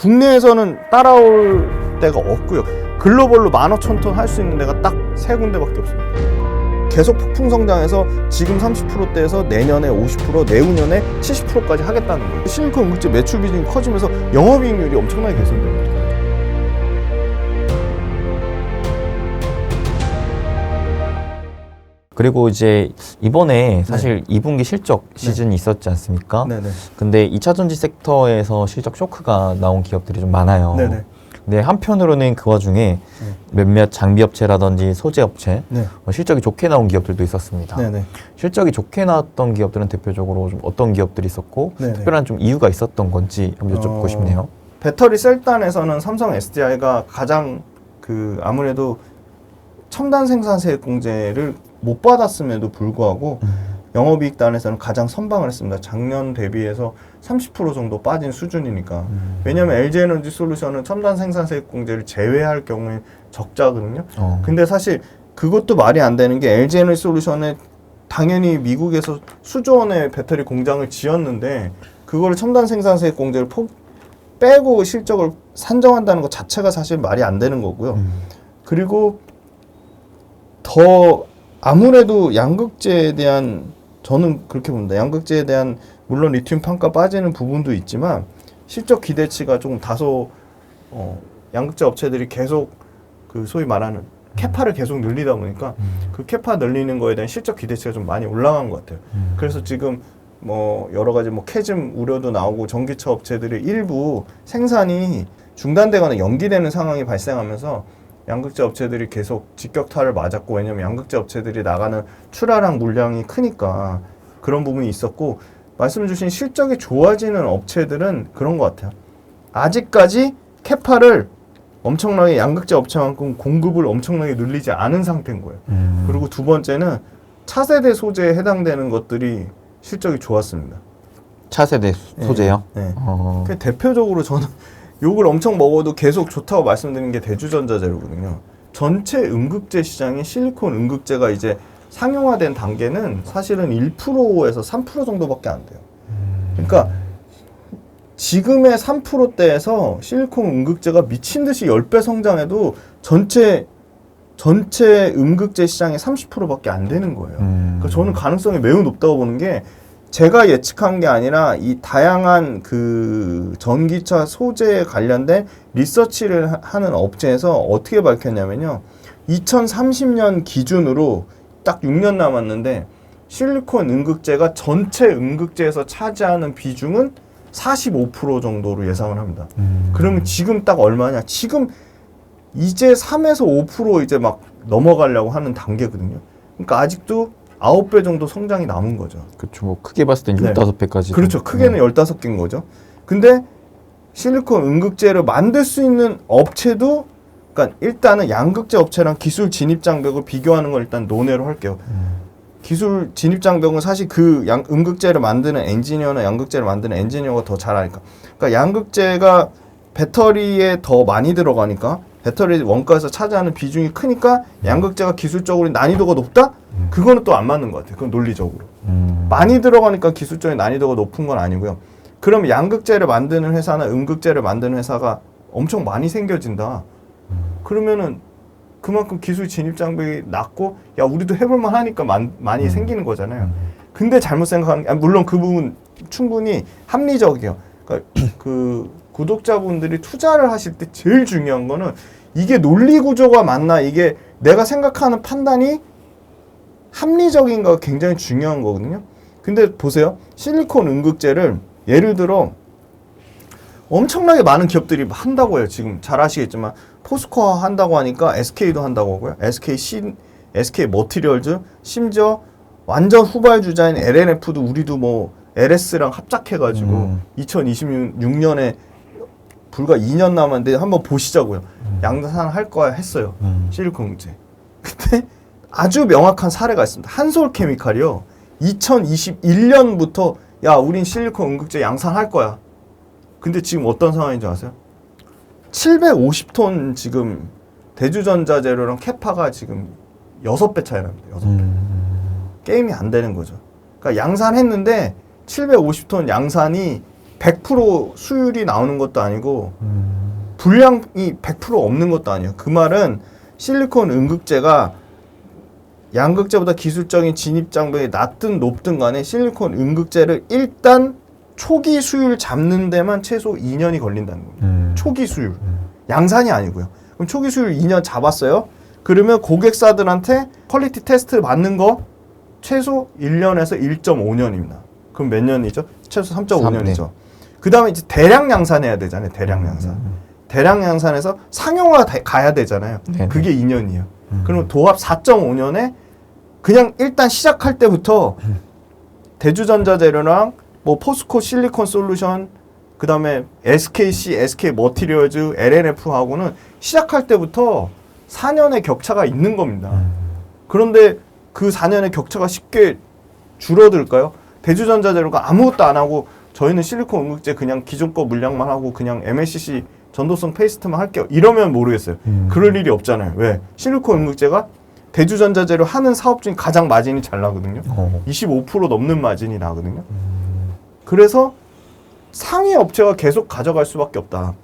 국내에서는 따라올 데가 없고요. 글로벌로 15,000톤 할 수 있는 데가 딱 3군데밖에 없습니다. 계속 폭풍 성장해서 지금 30%대에서 내년에 50%, 내후년에 70%까지 하겠다는 거예요. 실리콘 응급제 매출 비중이 커지면서 영업이익률이 엄청나게 개선됩니다. 그리고 이제 이번에 사실 2분기 실적 시즌이 있었지 않습니까? 네네. 근데 2차 전지 섹터에서 실적 쇼크가 나온 기업들이 좀 많아요. 네네. 근데 한편으로는 그 와중에 몇몇 장비업체라든지 소재업체 네. 실적이 좋게 나온 기업들도 있었습니다. 네네. 실적이 좋게 나왔던 기업들은 대표적으로 좀 어떤 기업들이 있었고 네네. 특별한 좀 이유가 있었던 건지 한번 여쭙고 싶네요. 배터리 셀단에서는 삼성 SDI가 가장 아무래도 첨단 생산세 공제를 못 받았음에도 불구하고 영업이익단에서는 가장 선방을 했습니다. 작년 대비해서 30% 정도 빠진 수준이니까. 왜냐하면 LG에너지솔루션은 첨단 생산세 공제를 제외할 경우에 적자거든요. 근데 사실 그것도 말이 안 되는 게 LG에너지솔루션에 당연히 미국에서 수조 원의 배터리 공장을 지었는데 그거를 첨단 생산세 공제를 빼고 실적을 산정한다는 것 자체가 사실 말이 안 되는 거고요. 그리고 더 아무래도 양극재에 대한, 저는 그렇게 봅니다. 양극재에 대한 물론 리튬 판가 빠지는 부분도 있지만 실적 기대치가 조금 다소 양극재 업체들이 계속 소위 말하는 캐파를 계속 늘리다 보니까 그 캐파 늘리는 거에 대한 실적 기대치가 좀 많이 올라간 것 같아요. 그래서 지금 여러 가지 캐즘 우려도 나오고 전기차 업체들의 일부 생산이 중단되거나 연기되는 상황이 발생하면서 양극재 업체들이 계속 직격탄을 맞았고, 왜냐면 양극재 업체들이 나가는 출하량 물량이 크니까 그런 부분이 있었고, 말씀 주신 실적이 좋아지는 업체들은 그런 것 같아요. 아직까지 캐파를 엄청나게 양극재 업체만큼 공급을 엄청나게 늘리지 않은 상태인 거예요. 그리고 두 번째는 차세대 소재에 해당되는 것들이 실적이 좋았습니다. 차세대 소재요? 네. 네. 대표적으로 저는 욕을 엄청 먹어도 계속 좋다고 말씀드리는 게 대주전자재료거든요. 전체 음극재 시장의 실리콘 음극재가 이제 상용화된 단계는 사실은 1%에서 3% 정도밖에 안 돼요. 그러니까 지금의 3%대에서 실리콘 음극재가 미친 듯이 10배 성장해도 전체 음극재 시장의 30%밖에 안 되는 거예요. 그러니까 저는 가능성이 매우 높다고 보는 게, 제가 예측한 게 아니라 이 다양한 전기차 소재에 관련된 리서치를 하는 업체에서 어떻게 밝혔냐면요. 2030년 기준으로 딱 6년 남았는데 실리콘 음극재가 전체 음극재에서 차지하는 비중은 45% 정도로 예상을 합니다. 그러면 지금 딱 얼마냐? 지금 이제 3에서 5% 이제 막 넘어가려고 하는 단계거든요. 그러니까 아직도 9배 정도 성장이 남은 거죠. 그렇죠. 크게 봤을 땐 15배까지. 그렇죠. 크게는 15개인 거죠. 근데 실리콘 음극재를 만들 수 있는 업체도, 그러니까 일단은 양극재 업체랑 기술 진입 장벽을 비교하는 걸 일단 논외로 할게요. 기술 진입 장벽은 사실 음극재를 만드는 엔지니어나 양극재를 만드는 엔지니어가 더 잘 아니까. 그러니까 양극재가 배터리에 더 많이 들어가니까, 배터리 원가에서 차지하는 비중이 크니까 양극재가 기술적으로 난이도가 높다? 그거는 또 안 맞는 것 같아요. 그건 논리적으로. 많이 들어가니까 기술적인 난이도가 높은 건 아니고요. 그럼 양극재를 만드는 회사나 음극재를 만드는 회사가 엄청 많이 생겨진다. 그러면은 그만큼 기술 진입 장벽이 낮고, 야, 우리도 해볼만 하니까 많이 생기는 거잖아요. 근데 잘못 생각하는 게, 물론 그 부분 충분히 합리적이에요. 그러니까 구독자분들이 투자를 하실 때 제일 중요한 거는 이게 논리 구조가 맞나, 이게 내가 생각하는 판단이 합리적인가가 굉장히 중요한 거거든요. 근데 보세요. 실리콘 음극재를 예를 들어 엄청나게 많은 기업들이 한다고 해요. 지금 잘 아시겠지만 포스코가 한다고 하니까 SK도 한다고 하고요. SK 머티리얼즈, 심지어 완전 후발주자인 LNF도 우리도 LS랑 합작해가지고 2026년에 불과 2년 남았는데 한번 보시자고요. 양산할 거야 했어요. 실리콘 음극재. 근데 아주 명확한 사례가 있습니다. 한솔케미칼이요. 2021년부터 야, 우린 실리콘 음극재 양산할 거야. 근데 지금 어떤 상황인지 아세요? 750톤 지금 대주전자재료랑 캐파가 지금 6배 차이 납니다. 6배. 게임이 안 되는 거죠. 그러니까 양산했는데 750톤 양산이 100% 수율이 나오는 것도 아니고 불량이 100% 없는 것도 아니에요. 그 말은 실리콘 음극재가 양극재보다 기술적인 진입 장벽이 낮든 높든 간에 실리콘 음극재를 일단 초기 수율 잡는 데만 최소 2년이 걸린다는 겁니다. 초기 수율. 양산이 아니고요. 그럼 초기 수율 2년 잡았어요. 그러면 고객사들한테 퀄리티 테스트 받는 거 최소 1년에서 1.5년입니다. 그럼 몇 년이죠? 최소 3.5년이죠. 그 다음에 이제 대량 양산해야 되잖아요. 대량 양산. 대량 양산해서 상용화 가야 되잖아요. 네네. 그게 2년이에요. 그럼 도합 4.5년에 그냥 일단 시작할 때부터 대주전자재료랑 뭐 포스코 실리콘 솔루션, 그 다음에 SKC, SK 머티리얼즈, LNF하고는 시작할 때부터 4년의 격차가 있는 겁니다. 그런데 그 4년의 격차가 쉽게 줄어들까요? 대주전자재료가 아무것도 안 하고 저희는 실리콘 음극재 그냥 기존 거 물량만 하고 그냥 MLCC 전도성 페이스트만 할게요. 이러면 모르겠어요. 그럴 일이 없잖아요. 왜? 실리콘 음극재가 대주전자재료 하는 사업 중에 가장 마진이 잘 나거든요. 25% 넘는 마진이 나거든요. 그래서 상위 업체가 계속 가져갈 수밖에 없다.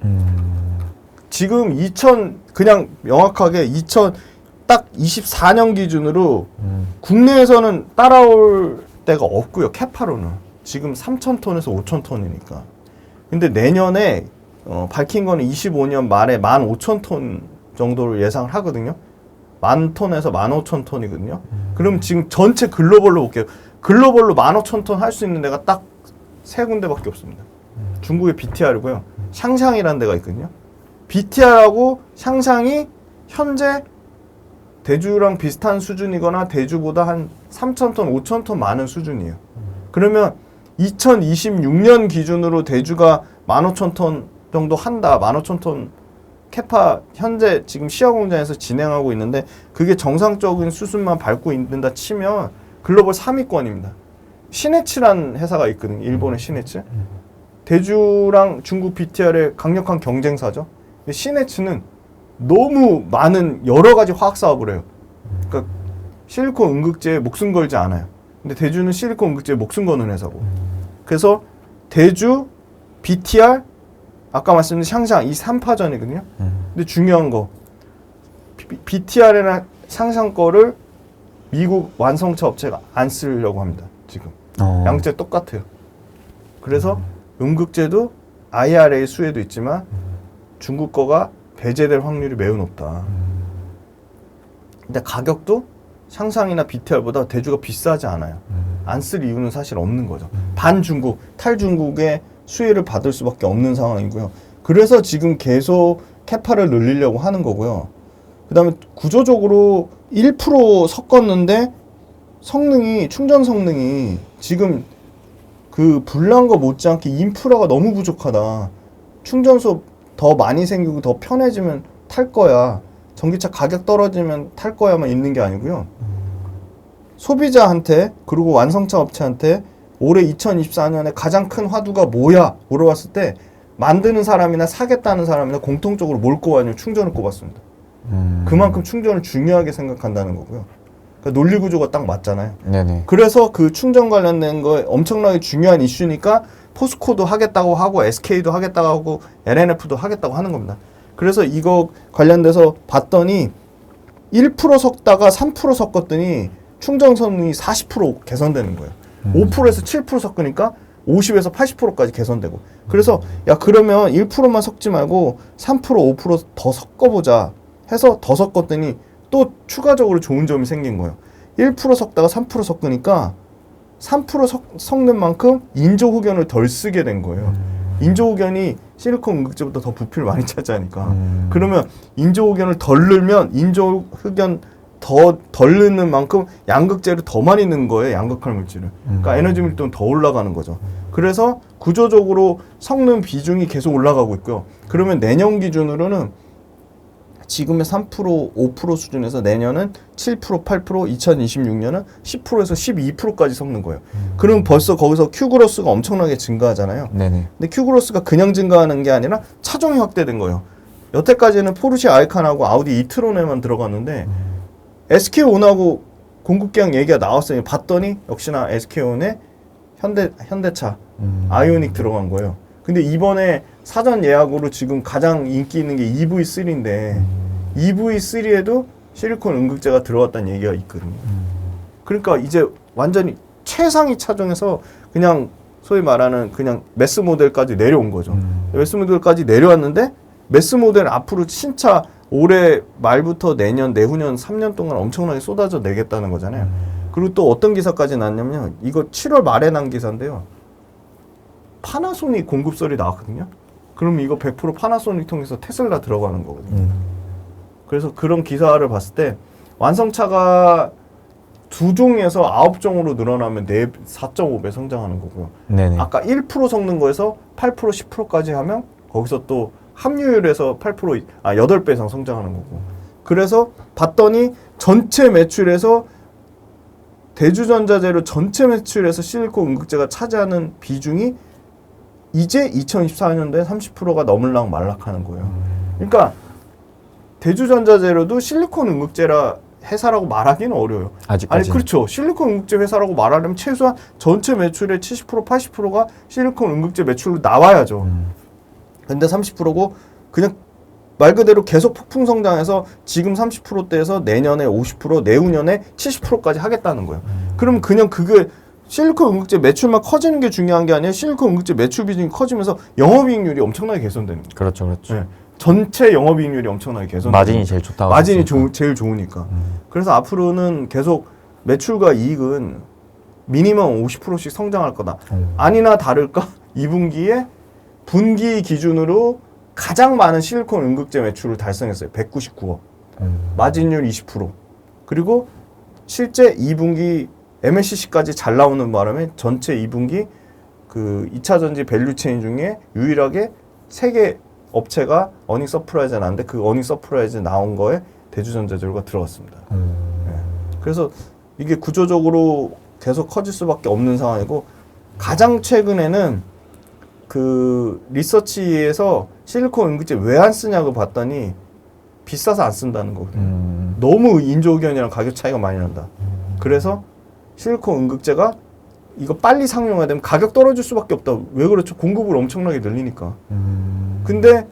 지금 그냥 명확하게 딱 24년 기준으로 국내에서는 따라올 데가 없고요. 캐파로는. 지금 3,000톤에서 5,000톤이니까. 근데 내년에 밝힌 거는 25년 말에 15,000톤 정도를 예상을 하거든요. 10,000톤에서 15,000톤이거든요. 그럼 지금 전체 글로벌로 볼게요. 글로벌로 15,000톤 할 수 있는 데가 딱 3군데밖에 없습니다. 중국의 BTR이고요. 샹샹이라는 데가 있거든요. BTR하고 샹샹이 현재 대주랑 비슷한 수준이거나 대주보다 한 3,000톤, 5,000톤 많은 수준이에요. 그러면 2026년 기준으로 대주가 15,000톤 정도 한다. 15,000톤 캐파 현재 지금 시야 공장에서 진행하고 있는데 그게 정상적인 수준만 밟고 있는다 치면 글로벌 3위권입니다. 시네츠라는 회사가 있거든요. 일본의 시네츠. 대주랑 중국 BTR의 강력한 경쟁사죠. 근데 시네츠는 너무 많은 여러 가지 화학 사업을 해요. 그러니까 실리콘 음극재에 목숨 걸지 않아요. 근데 대주는 실리콘 음극재에 목숨 거는 회사고. 그래서 대주, BTR, 아까 말씀드린 샹샹 이 3파전이거든요. 근데 중요한 거 BTR이나 샹샹 거를 미국 완성차 업체가 안 쓰려고 합니다. 지금 양재 똑같아요. 그래서 음극재도 IRA 수혜도 있지만 중국 거가 배제될 확률이 매우 높다. 근데 가격도 샹샹이나 BTR보다 대주가 비싸지 않아요. 안 쓸 이유는 사실 없는 거죠. 반중국, 탈중국의 수혜를 받을 수밖에 없는 상황이고요. 그래서 지금 계속 캐파를 늘리려고 하는 거고요. 그 다음에 구조적으로 1% 섞었는데 충전 성능이 지금 그 불난 거 못지않게 인프라가 너무 부족하다. 충전소 더 많이 생기고 더 편해지면 탈 거야. 전기차 가격 떨어지면 탈 거야만 있는 게 아니고요. 소비자한테 그리고 완성차 업체한테 올해 2024년에 가장 큰 화두가 뭐야? 물어봤을 때 만드는 사람이나 사겠다는 사람이나 공통적으로 뭘 꼽았냐면 충전을 꼽았습니다. 그만큼 충전을 중요하게 생각한다는 거고요. 그러니까 논리 구조가 딱 맞잖아요. 네네. 그래서 그 충전 관련된 거에 엄청나게 중요한 이슈니까 포스코도 하겠다고 하고 SK도 하겠다고 하고 LNF도 하겠다고 하는 겁니다. 그래서 이거 관련돼서 봤더니 1% 섞다가 3% 섞었더니 충전 성능이 40% 개선되는 거예요. 5%에서 7% 섞으니까 50에서 80%까지 개선되고. 그래서 야 그러면 1%만 섞지 말고 3% 5%더 섞어보자 해서 더 섞었더니 또 추가적으로 좋은 점이 생긴 거예요. 1% 섞다가 3% 섞으니까 3% 섞는 만큼 인조흡연을 덜 쓰게 된 거예요. 인조흡연이 실리콘 음극재보다 더 부피를 많이 차지하니까. 그러면 인조흡연을 덜 넣으면 인조흡연 덜 넣는 만큼 양극재를 더 많이 넣는 거예요. 양극할 물질을. 그러니까 에너지 밀도는 더 올라가는 거죠. 그래서 구조적으로 성능 비중이 계속 올라가고 있고요. 그러면 내년 기준으로는 지금의 3%, 5% 수준에서 내년은 7%, 8%, 2026년은 10%에서 12%까지 섞는 거예요. 그럼 벌써 거기서 Q그로스가 엄청나게 증가하잖아요. 네네. 근데 Q그로스가 그냥 증가하는 게 아니라 차종이 확대된 거예요. 여태까지는 포르쉐 아이칸하고 아우디 이트론에만 들어갔는데 SK온하고 공급 계약 얘기가 나왔어요. 봤더니 역시나 SK온에 현대차 아이오닉 들어간 거예요. 근데 이번에 사전 예약으로 지금 가장 인기 있는 게 EV3인데 EV3에도 실리콘 응급제가 들어갔다는 얘기가 있거든요. 그러니까 이제 완전히 최상위 차종에서 그냥 소위 말하는 그냥 매스 모델까지 내려온 거죠. 매스 모델까지 내려왔는데 매스 모델 앞으로 신차 올해 말부터 내년, 내후년 3년 동안 엄청나게 쏟아져 내겠다는 거잖아요. 그리고 또 어떤 기사까지 났냐면 이거 7월 말에 난 기사인데요. 파나소닉 공급설이 나왔거든요. 그럼 이거 100% 파나소닉 통해서 테슬라 들어가는 거거든요. 그래서 그런 기사를 봤을 때 완성차가 2종에서 9종으로 늘어나면 4.5배 성장하는 거고요. 네네. 아까 1% 섞는 거에서 8%, 10%까지 하면 거기서 또 합류율에서 8배 이상 성장하는 거고. 그래서 봤더니 전체 매출에서 대주전자재료 전체 매출에서 실리콘 응급제가 차지하는 비중이 이제 2024년도에 30%가 넘을랑 말락하는 거예요. 그러니까 대주전자재료도 실리콘 응급제라 회사라고 말하기는 어려워요. 아직까지. 아니 그렇죠. 실리콘 응급제 회사라고 말하려면 최소한 전체 매출의 70%, 80%가 실리콘 응급제 매출로 나와야죠. 근데 30%고 그냥 말 그대로 계속 폭풍 성장해서 지금 30%대에서 내년에 50%, 내후년에 70%까지 하겠다는 거예요. 그럼 그냥 그게 실리콘 응급제 매출만 커지는 게 중요한 게 아니라 실리콘 응급제 매출 비중이 커지면서 영업이익률이 엄청나게 개선되는 거예요. 그렇죠, 그렇죠. 네. 전체 영업이익률이 엄청나게 개선되는 마진이 제일 좋다고. 마진이 제일 좋으니까. 그래서 앞으로는 계속 매출과 이익은 미니멈 50%씩 성장할 거다. 아니나 다를까 2분기에 분기 기준으로 가장 많은 실리콘 응급제 매출을 달성했어요. 199억. 마진율 20%. 그리고 실제 2분기 MLCC까지 잘 나오는 바람에 전체 2분기 그 2차 전지 밸류체인 중에 유일하게 3개 업체가 어닝 서프라이즈 나왔는데 그 어닝 서프라이즈 나온 거에 대주전자재료가 들어갔습니다. 네. 그래서 이게 구조적으로 계속 커질 수밖에 없는 상황이고 가장 최근에는 그 리서치에서 실리콘 응급제 왜 안 쓰냐고 봤더니 비싸서 안 쓴다는 거거든요. 너무 인조견이랑 가격 차이가 많이 난다. 그래서 실리콘 응급제가 이거 빨리 상용화 되면 가격 떨어질 수밖에 없다. 왜 그렇죠? 공급을 엄청나게 늘리니까. 근데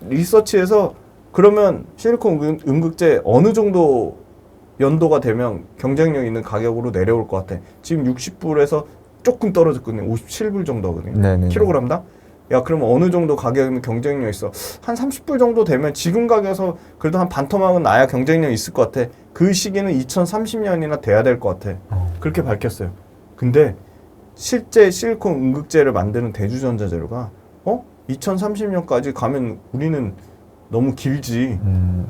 리서치에서 그러면 실리콘 응급제 어느 정도 연도가 되면 경쟁력 있는 가격으로 내려올 것 같아. 지금 60불에서 조금 떨어졌거든요. 57불 정도 하거든요. 네네. 킬로그램당? 야, 그러면 어느 정도 가격이면 경쟁력 있어? 한 30불 정도 되면 지금 가격에서 그래도 한 반토막은 나야 경쟁력 있을 것 같아. 그 시기는 2030년이나 돼야 될 것 같아. 그렇게 밝혔어요. 근데 실제 실리콘 응급제를 만드는 대주전자재료가 2030년까지 가면 우리는 너무 길지.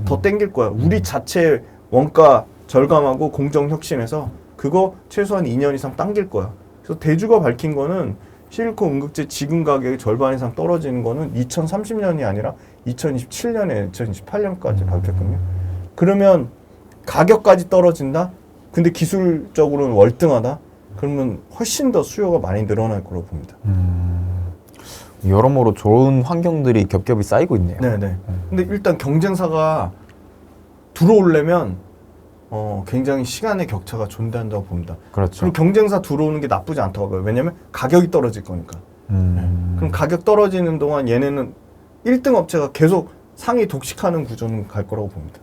더 땡길 거야. 우리 자체 원가 절감하고 공정 혁신해서 그거 최소한 2년 이상 당길 거야. 그래서 대주가 밝힌 거는 실리콘 응급제 지금 가격이 절반 이상 떨어지는 거는 2030년이 아니라 2027년에 2028년까지 밝혔거든요. 그러면 가격까지 떨어진다? 근데 기술적으로는 월등하다? 그러면 훨씬 더 수요가 많이 늘어날 거라고 봅니다. 여러모로 좋은 환경들이 겹겹이 쌓이고 있네요. 네네. 근데 일단 경쟁사가 들어오려면 굉장히 시간의 격차가 존재한다고 봅니다. 그렇죠. 그럼 경쟁사 들어오는 게 나쁘지 않다고 봐요. 왜냐면 가격이 떨어질 거니까. 그럼 가격 떨어지는 동안 얘네는 1등 업체가 계속 상위 독식하는 구조는 갈 거라고 봅니다.